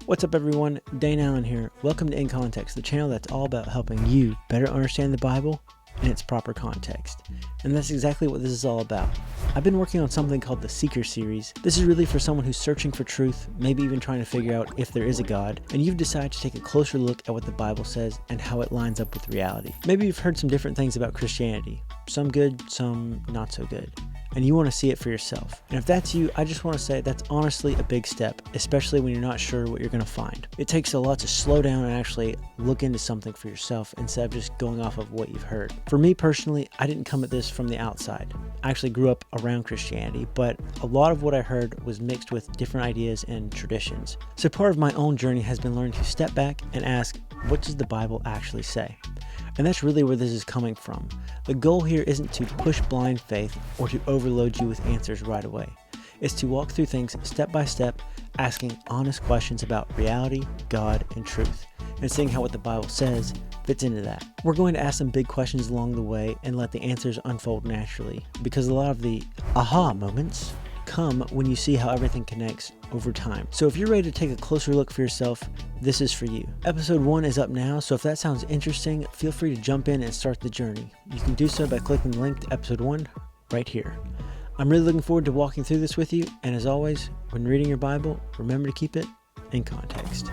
What's up everyone, Dane here. Welcome to In Context, the channel that's all about helping you better understand the Bible in its proper context. And that's exactly what this is all about. I've been working on something called the Seeker series. This is really for someone who's searching for truth, maybe even trying to figure out if there is a God, and you've decided to take a closer look at what the Bible says and how it lines up with reality. Maybe you've heard some different things about Christianity, some good, some not so good, and you want to see it for yourself. And if that's you, I just want to say that's honestly a big step, especially when you're not sure what you're going to find. It takes a lot to slow down and actually look into something for yourself instead of just going off of what you've heard. For me personally, I didn't come at this from the outside. I actually grew up around Christianity, but a lot of what I heard was mixed with different ideas and traditions. So part of my own journey has been learning to step back and ask, what does the Bible actually say? And that's really where this is coming from. The goal here isn't to push blind faith or to overload you with answers right away. It's to walk through things step by step, asking honest questions about reality, God, and truth, and seeing how what the Bible says fits into that. We're going to ask some big questions along the way and let the answers unfold naturally, because a lot of the aha moments come when you see how everything connects over time. So if you're ready to take a closer look for yourself, this is for you. Episode 1 is up now, so if that sounds interesting, feel free to jump in and start the journey. You can do so by clicking the link to episode 1 right here. I'm really looking forward to walking through this with you, and as always, when reading your Bible, remember to keep it in context.